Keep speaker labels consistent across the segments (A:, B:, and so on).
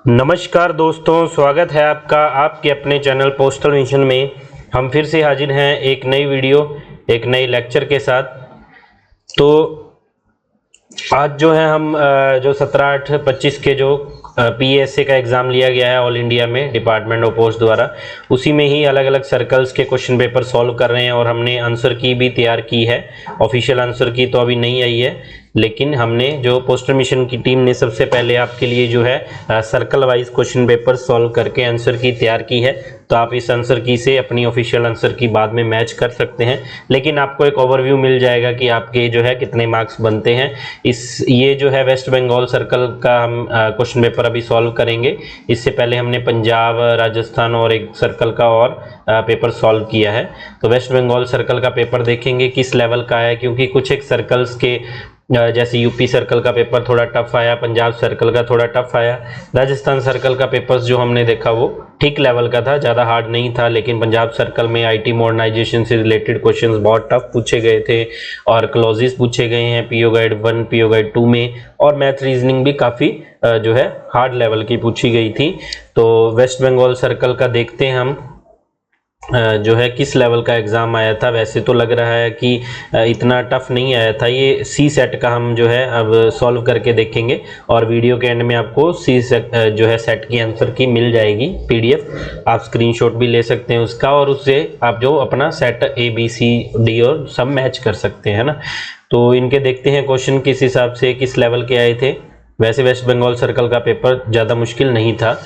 A: नमस्कार दोस्तों, स्वागत है आपका आपके अपने चैनल पोस्टल मिशन में। हम फिर से हाजिर हैं एक नई वीडियो एक नई लेक्चर के साथ। तो आज जो है हम जो 17/8/25 के जो PSA का एग्ज़ाम लिया गया है ऑल इंडिया में डिपार्टमेंट ऑफ पोस्ट द्वारा, उसी में ही अलग अलग सर्कल्स के क्वेश्चन पेपर सॉल्व कर रहे हैं और हमने आंसर की भी तैयार की है। ऑफिशियल आंसर की तो अभी नहीं आई है, लेकिन हमने जो पोस्टल मिशन की टीम ने सबसे पहले आपके लिए जो है circle wise question paper solve करके आंसर की तैयार की है। तो आप इस आंसर की से अपनी ऑफिशियल आंसर की बाद में मैच कर सकते हैं, लेकिन आपको एक ओवरव्यू मिल जाएगा कि आपके जो है कितने मार्क्स बनते हैं। ये जो है वेस्ट बंगाल सर्कल का हम क्वेश्चन पेपर अभी सॉल्व करेंगे। इससे पहले हमने पंजाब, राजस्थान और एक सर्कल का और पेपर सॉल्व किया है। तो वेस्ट बंगाल सर्कल का पेपर देखेंगे किस लेवल का है, क्योंकि कुछ एक सर्कल्स के जैसे यूपी सर्कल का पेपर थोड़ा टफ आया, पंजाब सर्कल का थोड़ा टफ आया, राजस्थान सर्कल का पेपर्स जो हमने देखा वो ठीक लेवल का था, ज़्यादा हार्ड नहीं था। लेकिन पंजाब सर्कल में आईटी मॉडर्नाइजेशन से रिलेटेड क्वेश्चंस बहुत टफ पूछे गए थे और क्लॉजेस पूछे गए हैं पीओ गाइड 1, पीओ गाइड 2 में, और मैथ रीजनिंग भी काफ़ी जो है हार्ड लेवल की पूछी गई थी। तो वेस्ट बंगाल सर्कल का देखते हैं हम जो है किस लेवल का एग्ज़ाम आया था। वैसे तो लग रहा है कि इतना टफ नहीं आया था। ये सी सेट का हम जो है अब सॉल्व करके देखेंगे और वीडियो के एंड में आपको सी सेट जो है सेट की आंसर की मिल जाएगी PDF। आप स्क्रीनशॉट भी ले सकते हैं उसका और उससे आप जो अपना सेट ABCD और सब मैच कर सकते हैं ना। तो इनके देखते हैं क्वेश्चन किस हिसाब से किस लेवल के आए थे। वैसे वेस्ट बंगाल सर्कल का पेपर ज़्यादा मुश्किल नहीं था।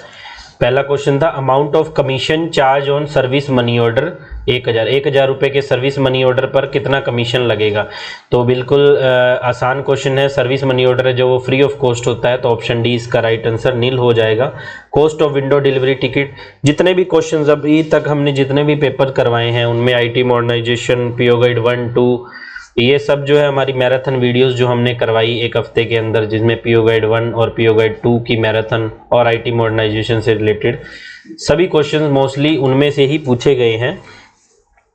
A: पहला क्वेश्चन था amount of commission charge on service money order 1000 रुपये के सर्विस मनी ऑर्डर पर कितना कमीशन लगेगा। तो बिल्कुल आसान क्वेश्चन है। सर्विस मनी ऑर्डर है जो वो फ्री ऑफ कॉस्ट होता है, तो ऑप्शन डी इसका राइट आंसर नील हो जाएगा। Cost of window delivery ticket, जितने भी क्वेश्चन अभी तक हमने जितने भी पेपर करवाए हैं उनमें आईटी मॉडर्नाइजेशन, पीओ गाइड 1, 2, ये सब जो है हमारी मैराथन वीडियोस जो हमने करवाई एक हफ्ते के अंदर, जिसमें पीओ गाइड 1 और पीओ गाइड 2 की मैराथन और आईटी मॉडर्नाइजेशन से रिलेटेड सभी क्वेश्चंस मोस्टली उनमें से ही पूछे गए हैं।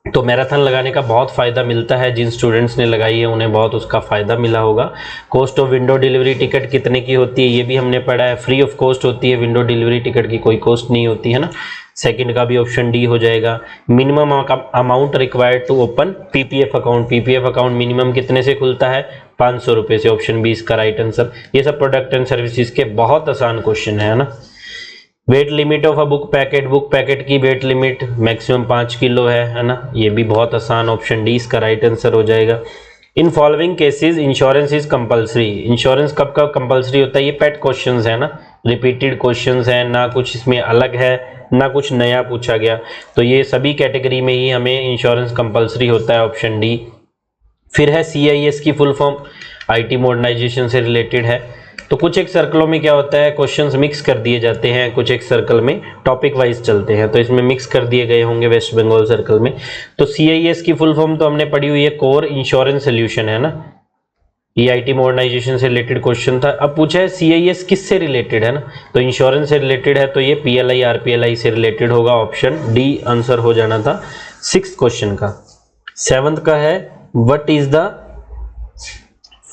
A: तो मैराथन लगाने का बहुत फ़ायदा मिलता है, जिन स्टूडेंट्स ने लगाई है उन्हें बहुत उसका फ़ायदा मिला होगा। Cost of window delivery ticket कितने की होती है ये भी हमने पढ़ा है, फ्री ऑफ कॉस्ट होती है विंडो डिलीवरी टिकट की, कोई कॉस्ट नहीं होती है ना। सेकंड का भी ऑप्शन डी हो जाएगा। Minimum amount required to open PPF account, PPF account minimum कितने से खुलता है, 500 रुपये से, ऑप्शन बी इसका राइट आंसर। ये सब प्रोडक्ट एंड सर्विसेज के बहुत आसान क्वेश्चन है ना। Wait limit of a book packet की वेट लिमिट मैक्सिमम 5 किलो है ना, ये भी बहुत आसान, ऑप्शन डी इसका राइट आंसर हो जाएगा। In following cases insurance is compulsory, insurance कब कब कंपलसरी होता है, ये पेट क्वेश्चंस है ना, रिपीटेड क्वेश्चंस है ना, कुछ इसमें अलग है ना कुछ नया पूछा गया। तो ये सभी कैटेगरी में ही हमें इंश्योरेंस कंपलसरी होता है, ऑप्शन डी। फिर है CIS की फुल फॉर्म, आईटी मॉडर्नाइजेशन से रिलेटेड है। तो कुछ एक सर्कलों में क्या होता है, क्वेश्चंस मिक्स कर दिए जाते हैं, कुछ एक सर्कल में टॉपिक वाइज चलते हैं, तो इसमें मिक्स कर दिए गए होंगे वेस्ट बंगाल सर्कल में। तो CIS की फुल फॉर्म तो हमने पढ़ी हुई है, कोर इंश्योरेंस सोल्यूशन है ना, ये आईटी मॉडर्नाइजेशन से रिलेटेड क्वेश्चन था। अब पूछा है CIS किससे रिलेटेड है ना, तो इंश्योरेंस से रिलेटेड है, तो ये PLI RPLI से रिलेटेड होगा, ऑप्शन डी आंसर हो जाना था 6th क्वेश्चन का। 7th का है what is the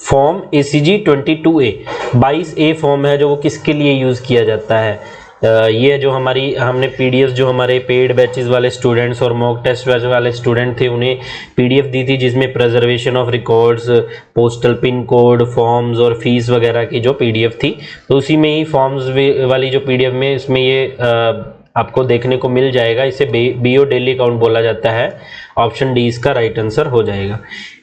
A: form ACG 22A, 22A form है जो वो किसके लिए यूज किया जाता है। ये जो हमने PDF जो हमारे पेड बैचेस वाले स्टूडेंट्स और मॉक टेस्ट बैच वाले स्टूडेंट थे उन्हें PDF दी थी, जिसमें preservation of records, postal pin code, forms और फीस वगैरह की जो PDF थी, तो उसी में ही फॉर्म्स वाली जो PDF में इसमें ये आपको देखने को मिल जाएगा। इसे BO डेली अकाउंट बोला जाता है, ऑप्शन डी इसका राइट आंसर हो जाएगा।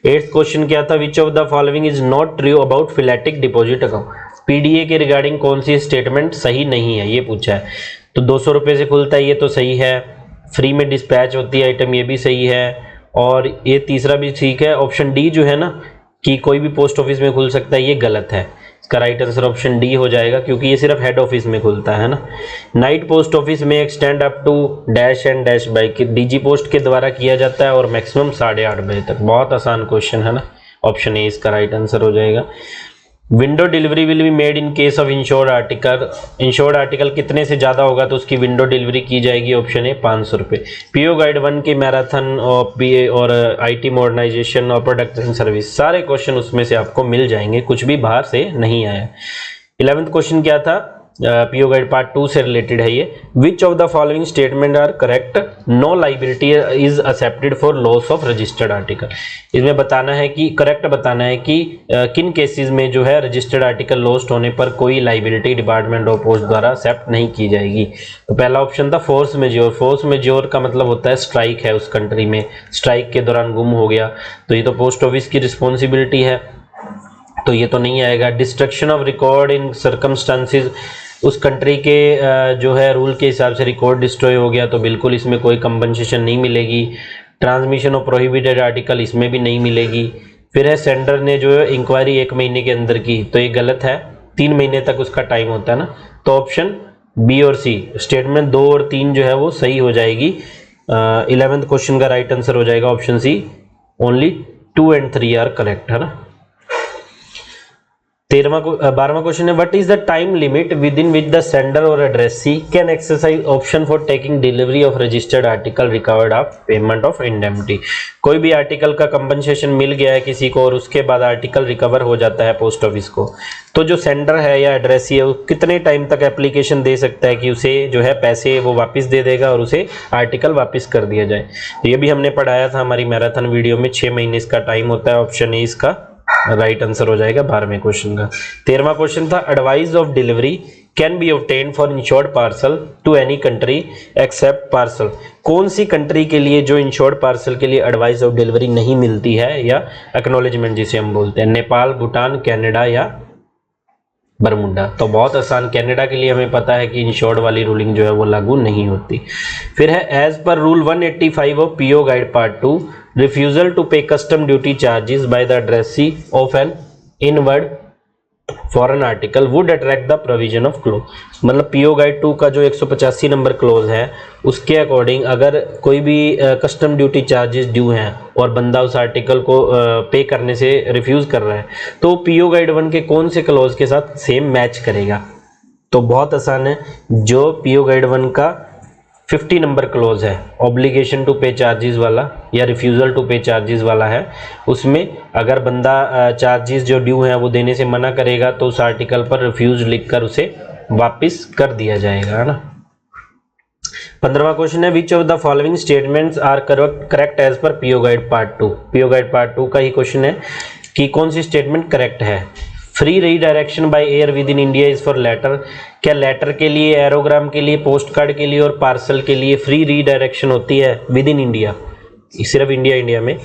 A: 8th क्वेश्चन क्या था, which of the following is not true about philatelic deposit account, PDA के रिगार्डिंग कौन सी स्टेटमेंट सही नहीं है, ये पूछा है। तो 200 रुपये से खुलता है, ये तो सही है। फ्री में डिस्पैच होती है आइटम, ये भी सही है। और ये तीसरा भी ठीक है, ऑप्शन डी जो है ना कि कोई भी पोस्ट ऑफिस में खुल सकता है, ये गलत है। इसका राइट आंसर ऑप्शन डी हो जाएगा, क्योंकि ये सिर्फ हेड ऑफिस में खुलता है ना। नाइट पोस्ट ऑफिस में extend up to dash and dash by DG post के द्वारा किया जाता है और मैक्सिमम 8:30 बजे तक। बहुत आसान क्वेश्चन है ना, ऑप्शन ए इसका राइट आंसर हो जाएगा। Window delivery will be made in case of insured article, insured article कितने से ज़्यादा होगा तो उसकी विंडो डिलीवरी की जाएगी, ऑप्शन ए 500 रुपये। पीओ गाइड 1 के मैराथन और PA और आईटी मॉडर्नाइजेशन और प्रोडक्ट एंड सर्विस, सारे क्वेश्चन उसमें से आपको मिल जाएंगे, कुछ भी बाहर से नहीं आया। 11th क्वेश्चन क्या था, पीओ गाइड पार्ट 2 से रिलेटेड है ये। Which of the following statement are correct, no liability is accepted for loss of registered article. इसमें बताना है कि करेक्ट बताना है कि किन केसेस में जो है रजिस्टर्ड आर्टिकल लॉस्ट होने पर कोई लाइबिलिटी डिपार्टमेंट ऑफ पोस्ट द्वारा एक्सेप्ट नहीं की जाएगी। तो पहला ऑप्शन था फोर्स मेजोर। फोर्स मेजोर का मतलब होता है स्ट्राइक है उस कंट्री में, स्ट्राइक के दौरान गुम हो गया, तो ये तो पोस्ट ऑफिस की रिस्पॉन्सिबिलिटी है, तो ये तो नहीं आएगा। Destruction of record in circumstances, उस कंट्री के जो है रूल के हिसाब से रिकॉर्ड डिस्ट्रॉय हो गया, तो बिल्कुल इसमें कोई कंपनसेशन नहीं मिलेगी। ट्रांसमिशन ऑफ प्रोहिबिटेड आर्टिकल, इसमें भी नहीं मिलेगी। फिर है सेंडर ने जो है इंक्वायरी 1 महीने के अंदर की, तो ये गलत है, 3 महीने तक उसका टाइम होता है ना, तो ऑप्शन बी और सी, स्टेटमेंट 2 और 3 जो है वो सही हो जाएगी। 11th क्वेश्चन का राइट आंसर हो जाएगा option C, only 2 and 3 are correct, है ना। 12वां क्वेश्चन है, what is the time limit with in which the sender और addressee can exercise option for taking delivery of registered article recovered of payment of indemnity. कोई भी article का compensation मिल गया है किसी को और उसके बाद आर्टिकल रिकवर हो जाता है पोस्ट ऑफिस को, तो जो सेंडर है या एड्रेसी है वो कितने टाइम तक एप्लीकेशन दे सकता है कि उसे जो है पैसे वो वापस दे देगा और उसे आर्टिकल वापस कर दिया जाए। तो ये भी हमने पढ़ाया था हमारी मैराथन वीडियो में, 6 महीने इसका टाइम होता है। ऑप्शन ए इसका राइट आंसर हो जाएगा 12वें क्वेश्चन का। 13वां क्वेश्चन था, advice of delivery can be obtain for insured parcel to any country except parcel. कौन सी कंट्री के लिए जो इंश्योर्ड पार्सल के लिए एडवाइस ऑफ डिलीवरी नहीं मिलती है या एक्नॉलेजमेंट जिसे हम बोलते हैं? नेपाल, भूटान, कनाडा या बरमुंडा। तो बहुत आसान, कनाडा के लिए हमें पता है कि इंश्योर्ड वाली रूलिंग जो है वो लागू नहीं होती। फिर है, as per rule 185 of PO guide part 2 refusal to pay custom duty charges by the addressee of an inward foreign article would attract the provision of clause. मतलब पीओ गाइड 2 का जो 185 नंबर क्लोज है उसके according अगर कोई भी custom duty charges due हैं और बंदा उस आर्टिकल को पे करने से रिफ्यूज कर रहा है, तो पीओ गाइड 1 के कौन से क्लोज के साथ सेम मैच करेगा? तो बहुत आसान है, जो पीओ गाइड 1 का 50 नंबर क्लोज है ऑब्लिगेशन टू पे चार्जेस वाला या रिफ्यूजल टू पे चार्जेस वाला है, उसमें अगर बंदा चार्जेस जो ड्यू हैं वो देने से मना करेगा तो उस आर्टिकल पर रिफ्यूज लिखकर उसे वापस कर दिया जाएगा, है ना। 15वां क्वेश्चन है, which of the following statements are correct as per PO guide part 2। PO guide part 2 का ही क्वेश्चन है कि कौन सी स्टेटमेंट करेक्ट है। Free redirection by air within India is for letter. क्या लेटर के लिए, एरोग्राम के लिए, पोस्ट कार्ड के लिए और पार्सल के लिए फ्री रीडायरेक्शन होती है विद इन इंडिया? सिर्फ इंडिया में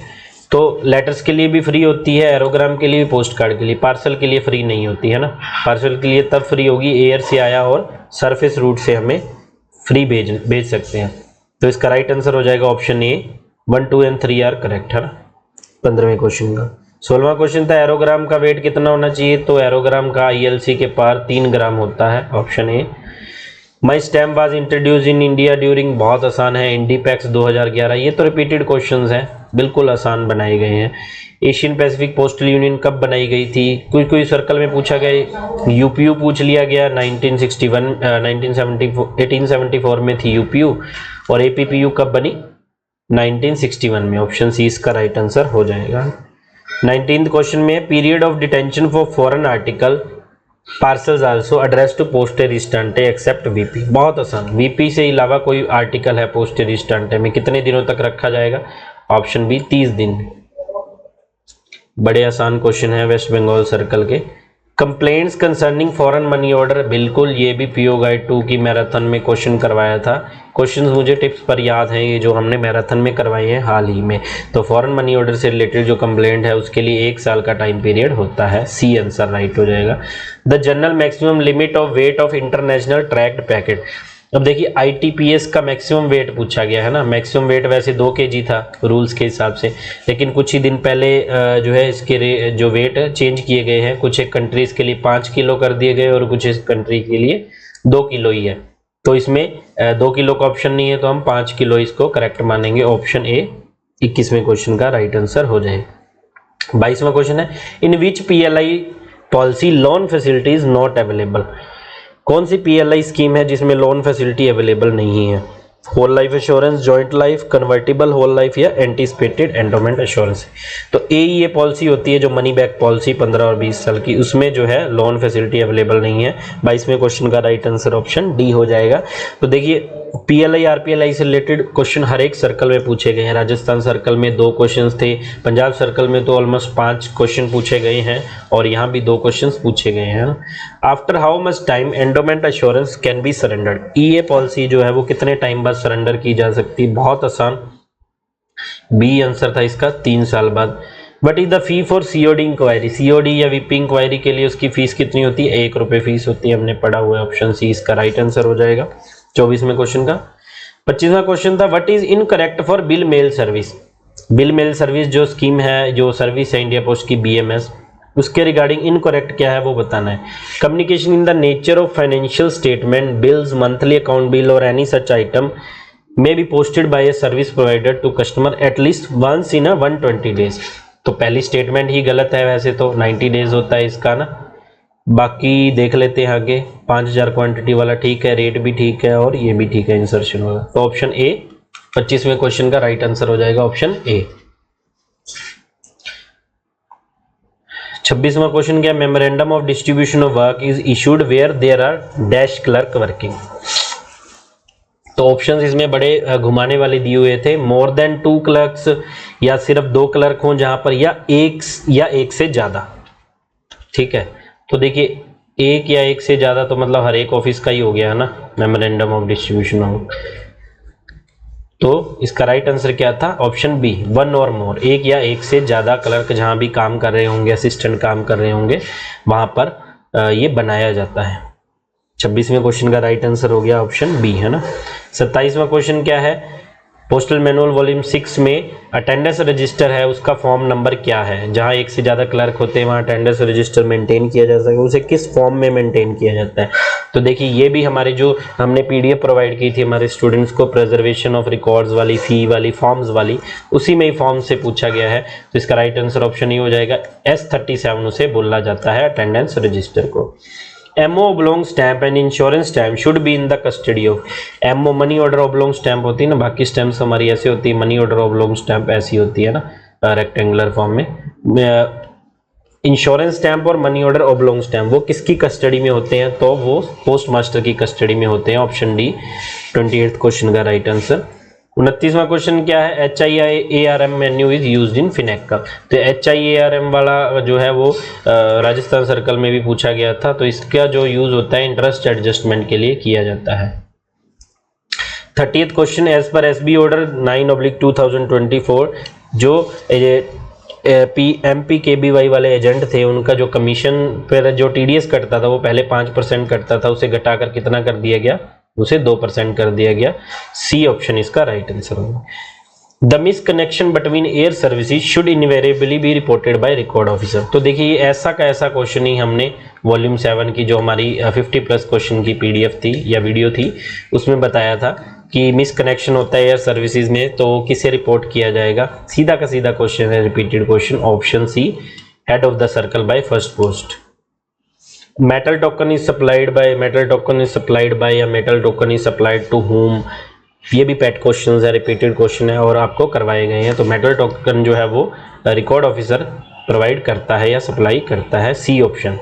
A: तो लेटर्स के लिए भी फ्री होती है, एरोग्राम के लिए भी, पोस्ट कार्ड के लिए। पार्सल के लिए फ्री नहीं होती है ना। पार्सल के लिए तब फ्री होगी एयर से आया और सरफेस रूट से हमें फ्री भेज सकते हैं। तो इसका राइट आंसर हो जाएगा option A, 1, 2 and 3 are correct, है ना 15वें क्वेश्चन का। 16वां क्वेश्चन था, एरोग्राम का वेट कितना होना चाहिए? तो एरोग्राम का ILC के पार 3 ग्राम होता है, option A. My stamp was introduce in India during, बहुत आसान है, इंडीपैक्स 2011। ये तो रिपीटेड क्वेश्चंस हैं, बिल्कुल आसान बनाए गए हैं। एशियन पैसिफिक पोस्टल यूनियन कब बनाई गई थी? कोई सर्कल में पूछा गया, यूपीयू पूछ लिया गया, 1874 में थी यूपीयू, और एपीपीयू कब बनी? 1961 में। ऑप्शन सी इसका राइट आंसर हो जाएगा। 19th क्वेश्चन में, period of detention for foreign article parcels also address to poste restante except VP. बहुत आसान, वीपी से अलावा कोई आर्टिकल है पोस्टे रिस्टेंटे में कितने दिनों तक रखा जाएगा? ऑप्शन बी 30 दिन। बड़े आसान क्वेश्चन है वेस्ट बंगाल सर्कल के। Complaints concerning foreign money order, बिल्कुल ये भी पीओ गाइड 2 की मैराथन में क्वेश्चन करवाया था। क्वेश्चंस मुझे टिप्स पर याद हैं, ये जो हमने मैराथन में करवाए हैं हाल ही में। तो फॉरेन मनी ऑर्डर से रिलेटेड जो कंप्लेंट है उसके लिए 1 साल का टाइम पीरियड होता है। सी आंसर राइट हो जाएगा। The general maximum limit of weight of international tracked packet. अब देखिए ITPS का मैक्सिमम वेट पूछा गया है ना। मैक्सिमम वेट वैसे 2 kg था रूल्स के हिसाब से, लेकिन कुछ ही दिन पहले जो है इसके जो वेट चेंज किए गए हैं। कुछ एक कंट्रीज के लिए 5 किलो कर दिए गए और कुछ एक कंट्री के लिए 2 किलो ही है। तो इसमें 2 किलो का ऑप्शन नहीं है, तो हम 5 किलो इसको करेक्ट मानेंगे। ऑप्शन ए 21वें क्वेश्चन का राइट आंसर हो जाएगा। 22वां क्वेश्चन है, इन विच PLI policy loan facility is not available. कौन सी PLI स्कीम है जिसमें लोन फैसिलिटी अवेलेबल नहीं है? Whole life assurance, joint life, convertible whole life या एंटीसिपेटेड एंडोमेंट एश्योरेंस। तो ये पॉलिसी होती है जो मनी बैक पॉलिसी 15 और 20 साल की, उसमें जो है लोन फैसिलिटी अवेलेबल नहीं है। 22वें क्वेश्चन का राइट आंसर ऑप्शन डी हो जाएगा। तो देखिए पीएलआई आरपीएलआई से रिलेटेड क्वेश्चन हर एक सर्कल में पूछे गए हैं। राजस्थान सर्कल में 2 क्वेश्चन थे, पंजाब सर्कल में तो ऑलमोस्ट 5 क्वेश्चन पूछे गए हैं और यहाँ भी 2 क्वेश्चन पूछे गए हैं। After how much time endowment assurance can be surrendered, ये पॉलिसी जो है वो कितने टाइम बाद सरेंडर की जा सकती है? बहुत आसान, बी आंसर था इसका 3 साल बाद। But is the fee for COD inquiry, COD या वीपी इंक्वायरी के लिए उसकी फीस कितनी होती है? 1 रुपये फीस होती है, हमने पढ़ा हुआ है। ऑप्शन सी इसका राइट आंसर हो जाएगा 24वें क्वेश्चन का। 25वां क्वेश्चन था what is incorrect for bill mail service. Bill mail service जो स्कीम है, जो सर्विस है इंडिया पोस्ट की बीएमएस, उसके रिगार्डिंग इनकरेक्ट क्या है वो बताना है। Communication in the nature of financial statement, bills, monthly account bill और any such item may be posted by a service provider to customer at least once in a 120 days। तो पहली statement ही गलत है, वैसे तो 90 डेज होता है इसका ना। बाकी देख लेते हैं आगे, 5000 क्वांटिटी वाला ठीक है, रेट भी ठीक है और ये भी ठीक है, इंसर्शन वाला। तो ऑप्शन ए 25वें क्वेश्चन का राइट आंसर हो जाएगा, ऑप्शन ए। 26वां क्वेश्चन क्या? Memorandum of distribution of work is issued where there are dash clerk working. तो ऑप्शंस इसमें बड़े घुमाने वाले दिए हुए थे, मोर देन 2 क्लर्क्स या सिर्फ 2 क्लर्क हों जहां पर, या एक से ज्यादा। ठीक है, तो देखिए 1 या 1 से ज्यादा तो मतलब हर एक ऑफिस का ही हो गया है ना मेमोरेंडम ऑफ डिस्ट्रीब्यूशन ऑफ। तो इसका राइट आंसर क्या था? ऑप्शन बी 1 और मोर, 1 या 1 से ज्यादा क्लर्क जहां भी काम कर रहे होंगे, असिस्टेंट काम कर रहे होंगे, वहां पर ये बनाया जाता है। 26वें क्वेश्चन का राइट आंसर हो गया ऑप्शन बी, है ना। 27वां क्वेश्चन क्या है? पोस्टल मैनुअल वॉल्यूम 6 में अटेंडेंस रजिस्टर है, उसका फॉर्म नंबर क्या है? जहां 1 से ज्यादा क्लर्क होते हैं वहां अटेंडेंस रजिस्टर मेंटेन किया जा सके, उसे किस फॉर्म में मेंटेन किया जाता है? तो देखिए ये भी हमारे जो हमने पीडीएफ प्रोवाइड की थी हमारे स्टूडेंट्स को, प्रिजर्वेशन ऑफ रिकॉर्ड्स वाली, फी वाली, फॉर्म्स वाली, उसी में ही फॉर्म से पूछा गया है। तो इसका राइट आंसर ऑप्शन ही हो जाएगा S37 उसे बोला जाता है अटेंडेंस रजिस्टर को। MO oblong stamp and insurance stamp should be in the custody of। MO money order oblong stamp होती है ना, बाकी स्टैम्प्स हमारी ऐसे होती है, मनी ऑर्डर oblong stamp ऐसी होती है ना रेक्टेंगुलर फॉर्म में। इंश्योरेंस स्टैम्प और मनी ऑर्डर oblong stamp वो किसकी कस्टडी में होते हैं? तो वो पोस्ट मास्टर की कस्टडी में होते हैं। ऑप्शन डी 28th क्वेश्चन का राइट आंसर। 29वां क्वेश्चन क्या है? HIARM menu is used in Finacle. तो HIARM वाला जो है वो राजस्थान सर्कल में भी पूछा गया था। तो इसका जो यूज होता है इंटरेस्ट एडजस्टमेंट के लिए किया जाता है। 30th question, as per SB order 9/2024 जो MPKBY वाले एजेंट थे उनका जो कमीशन पर जो TDS कटता था वो पहले 5% कटता था, उसे घटाकर कितना कर दिया गया? उसे 2% कर दिया गया। सी ऑप्शन इसका राइट आंसर होगा। The misconnection between air services should invariably be reported by record officer. तो देखिए ऐसा का ऐसा क्वेश्चन ही हमने वॉल्यूम 7 की जो हमारी 50+ क्वेश्चन की PDF थी या वीडियो थी उसमें बताया था कि मिसकनेक्शन होता है एयर सर्विसेज में, तो किसे रिपोर्ट किया जाएगा? सीधा का सीधा क्वेश्चन है, repeated question, option C head of the circle by first post. Metal token is supplied by, metal token is supplied by या metal token is supplied to home, ये भी पेट क्वेश्चन है, रिपीटेड क्वेश्चन है और आपको करवाए गए हैं। तो मेटल टोकन जो है वो रिकॉर्ड ऑफिसर प्रोवाइड करता है या सप्लाई करता है। C option.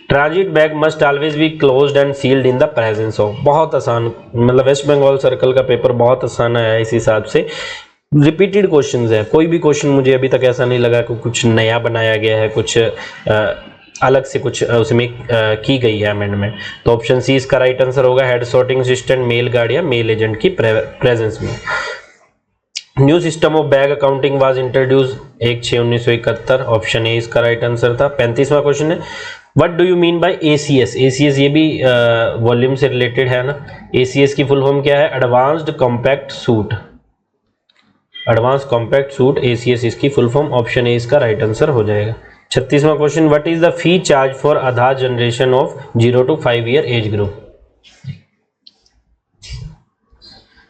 A: Transit bag must always be closed and sealed in the presence of. बहुत आसान, मतलब वेस्ट बंगाल सर्कल का पेपर बहुत आसान आया है इस हिसाब से। रिपीटेड क्वेश्चंस है, कोई भी क्वेश्चन मुझे अभी तक ऐसा नहीं लगा कि कुछ नया बनाया गया है, कुछ अलग से कुछ उसमें की गई है अमेंडमेंट। तो ऑप्शन सी इसका राइट आंसर होगा, head sorting assistant mail guard या मेल एजेंट की प्रेजेंस में। New system of bag accounting was introduce 1/6/1971, option A इसका राइट आंसर था। 35वां क्वेश्चन है, what do you mean by ACS? ACS ये भी वॉल्यूम से रिलेटेड है ना। ACS की फुल फॉर्म क्या है? Advanced compact suit, advance compact suit ACS इसकी फुल फॉर्म, ऑप्शन ए इसका राइट आंसर हो जाएगा। 36वां question, what is the fee charge for Aadhaar generation of 0 to 5 year age group?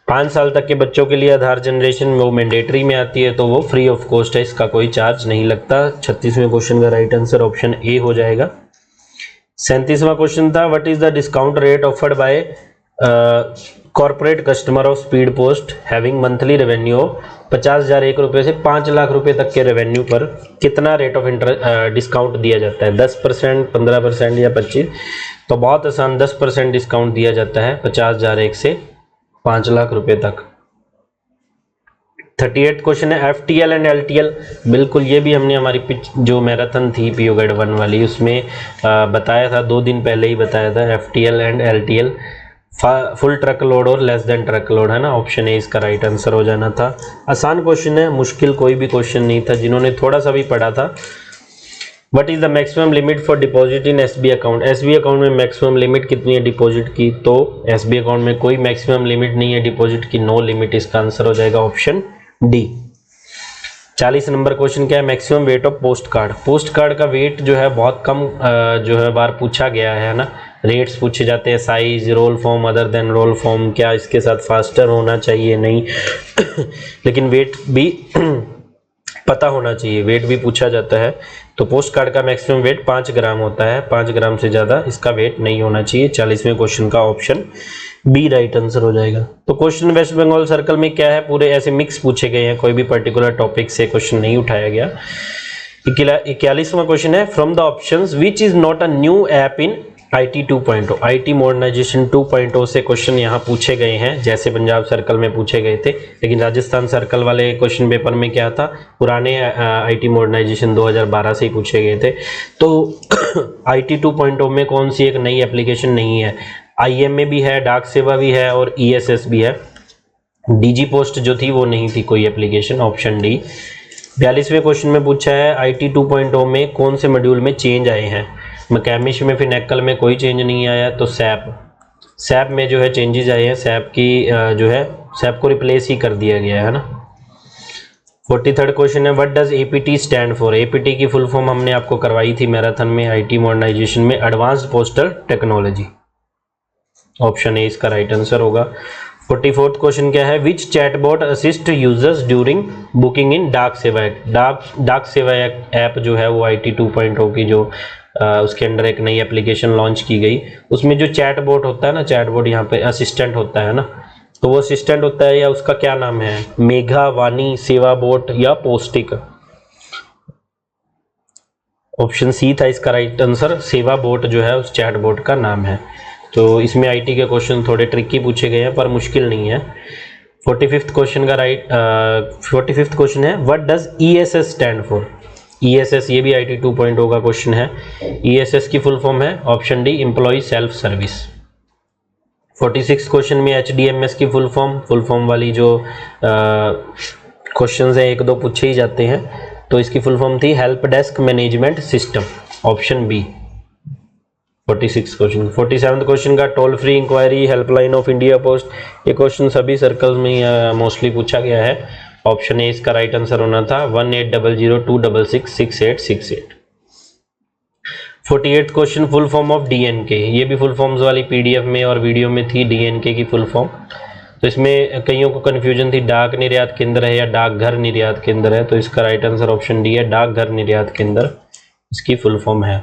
A: 5 साल तक के बच्चों के लिए आधार जनरेशन वो मैंडेटरी में आती है, तो वो फ्री ऑफ कॉस्ट है, इसका कोई चार्ज नहीं लगता। 36वें क्वेश्चन का राइट आंसर ऑप्शन ए हो जाएगा। 37वां क्वेश्चन था, what is the discount rate offered by corporate customer of speed post having monthly revenue 50,001 रुपये से 5 लाख रुपए तक के रेवेन्यू पर कितना रेट ऑफ इंटरेस्ट डिस्काउंट दिया जाता है? 10%, 15% या 25%? तो बहुत आसान, 10% डिस्काउंट दिया जाता है 50,001 से 5 लाख रुपए तक। 38 क्वेश्चन है FTL एंड LTL। बिल्कुल, ये भी हमने हमारी जो मैराथन थी पीओ गाइड 1 वाली उसमें बताया था, 2 दिन पहले ही बताया था। FTL and LTL full truck load और लेस देन ट्रक लोड, है ना। ऑप्शन ए इसका राइट आंसर हो जाना था। आसान क्वेश्चन है, मुश्किल कोई भी क्वेश्चन नहीं था जिन्होंने थोड़ा सा भी पढ़ा था। What is the maximum limit for deposit in SB account? SB account में मैक्सिमम लिमिट कितनी है डिपॉजिट की? तो SB अकाउंट में कोई मैक्सिमम लिमिट नहीं है डिपॉजिट की, नो लिमिट इसका आंसर हो जाएगा ऑप्शन डी। 40 नंबर क्वेश्चन क्या है? Maximum weight of post card. Post card का वेट जो है बहुत कम जो है बार पूछा गया है ना। रेट्स पूछे जाते हैं, size, roll form, other than roll form, क्या इसके साथ फास्टर होना चाहिए, नहीं लेकिन वेट भी पता होना चाहिए, वेट भी पूछा जाता है। तो पोस्ट कार्ड का मैक्सिमम वेट 5 ग्राम होता है, 5 ग्राम से ज़्यादा इसका वेट नहीं होना चाहिए। 40वें क्वेश्चन का ऑप्शन बी राइट आंसर हो जाएगा। तो क्वेश्चन वेस्ट बंगाल सर्कल में क्या है, पूरे ऐसे मिक्स पूछे गए हैं, कोई भी पर्टिकुलर टॉपिक से क्वेश्चन नहीं उठाया गया। 41वां क्वेश्चन है from the options which is not a new app in IT 2.0। IT modernisation 2.0 से क्वेश्चन यहाँ पूछे गए हैं, जैसे पंजाब सर्कल में पूछे गए थे। लेकिन राजस्थान सर्कल वाले क्वेश्चन पेपर में क्या था, पुराने IT मॉडर्नाइजेशन 2012 से ही पूछे गए थे। तो IT 2.0 में कौन सी एक नई एप्लीकेशन नहीं है? IMA भी है, डाक सेवा भी है और ESS भी है। DG पोस्ट जो थी वो नहीं थी कोई एप्लीकेशन, ऑप्शन डी। 42वें क्वेश्चन में पूछा है IT 2.0 में कौन से मॉड्यूल में चेंज आए हैं? मैकेमिश में, फिनेकल में कोई चेंज नहीं आया, तो सैप में जो है चेंजेस आए हैं। सैप की जो है सैप को रिप्लेस ही कर दिया गया है ना। 43rd क्वेश्चन है what does APT stand for? APT की फुल फॉर्म हमने आपको करवाई थी मैराथन में IT मॉडर्नाइजेशन में, advanced postal technology. Option A इसका राइट आंसर होगा। 44th क्वेश्चन क्या है which chatbot assist users during booking in Dak Seva app? डाक सेवा ऐप जो है वो IT 2.0 की जो उसके अंडर एक नई एप्लीकेशन लॉन्च की गई। उसमें जो चैटबॉट होता है ना, चैटबॉट यहाँ पे असिस्टेंट होता है ना, तो वो असिस्टेंट होता है या उसका क्या नाम है? मेघा, वाणी, सेवा बोट या पोस्टिक? ऑप्शन सी था इसका राइट आंसर। सेवा बोट जो है उस चैटबॉट का नाम है। तो इसमें IT के क्वेश्चन थोड़े ट्रिकी पूछे गए हैं पर मुश्किल नहीं है। 45th क्वेश्चन का 45th क्वेश्चन है what does ESS stand for? ESS ये भी IT 2.0 का क्वेश्चन है। ESS की फुल फॉर्म है option D employ self service. 46 question में HDMS की फुल फॉर्म वाली जो क्वेश्चंस हैं 1-2 पूछे ही जाते हैं, तो इसकी फुल फॉर्म थी help desk management system, option B. 46 question. 47 question का toll free enquiry helpline of India post, ये क्वेश्चन सभी सर्कल्स में मोस्टली पूछा गया है। ऑप्शन ए इसका राइट आंसर होना था 180026666868। 48th question full form of DNK, ये भी फुल फॉर्म्स वाली PDF में और वीडियो में थी DNK की फुल फॉर्म। तो इसमें कईयों को कन्फ्यूजन थी डाक निर्यात केंद्र है या डाकघर निर्यात केंद्र है, तो इसका राइट आंसर ऑप्शन डी है, डाकघर निर्यात केंद्र इसकी फुल फॉर्म है।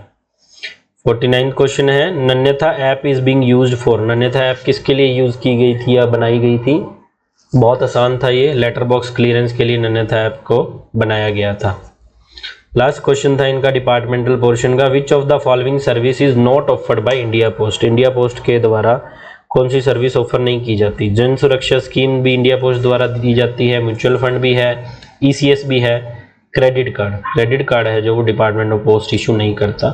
A: 49th क्वेश्चन है नन्यथा app is being used for? नन्यथा ऐप किसके लिए यूज की गई थी या बनाई गई थी? बहुत आसान था ये, लेटर बॉक्स क्लियरेंस के लिए नन्यथा ऐप को बनाया गया था। लास्ट क्वेश्चन था इनका डिपार्टमेंटल पोर्शन का विच of the following service is not offered by India post? India post के द्वारा कौन सी सर्विस ऑफर नहीं की जाती? जन सुरक्षा स्कीम भी इंडिया पोस्ट द्वारा दी जाती है, म्यूचुअल फंड भी है, ECS भी है, क्रेडिट कार्ड है जो वो डिपार्टमेंट ऑफ पोस्ट इशू नहीं करता।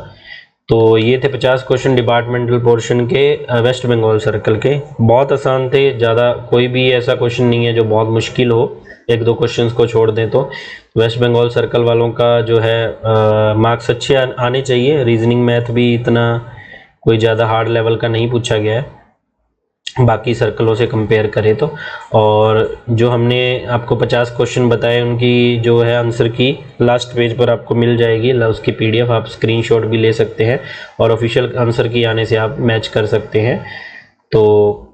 A: तो ये थे 50 क्वेश्चन डिपार्टमेंटल पोर्शन के वेस्ट बंगाल सर्कल के। बहुत आसान थे, ज़्यादा कोई भी ऐसा क्वेश्चन नहीं है जो बहुत मुश्किल हो, 1-2 क्वेश्चंस को छोड़ दें तो। वेस्ट बंगाल सर्कल वालों का जो है मार्क्स अच्छे आने चाहिए। रीजनिंग मैथ भी इतना कोई ज़्यादा हार्ड लेवल का नहीं पूछा गया है बाकी सर्कलों से कंपेयर करें तो। और जो हमने आपको 50 क्वेश्चन बताए उनकी जो है आंसर की लास्ट पेज पर आपको मिल जाएगी, उसकी PDF आप स्क्रीनशॉट भी ले सकते हैं और ऑफिशियल आंसर की आने से आप मैच कर सकते हैं। तो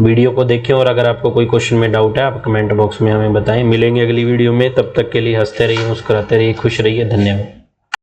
A: वीडियो को देखें और अगर आपको कोई क्वेश्चन में डाउट है आप कमेंट बॉक्स में हमें बताएं। मिलेंगे अगली वीडियो में, तब तक के लिए हंसते रहिए, मुस्कुराते रहिए, खुश रहिए। धन्यवाद।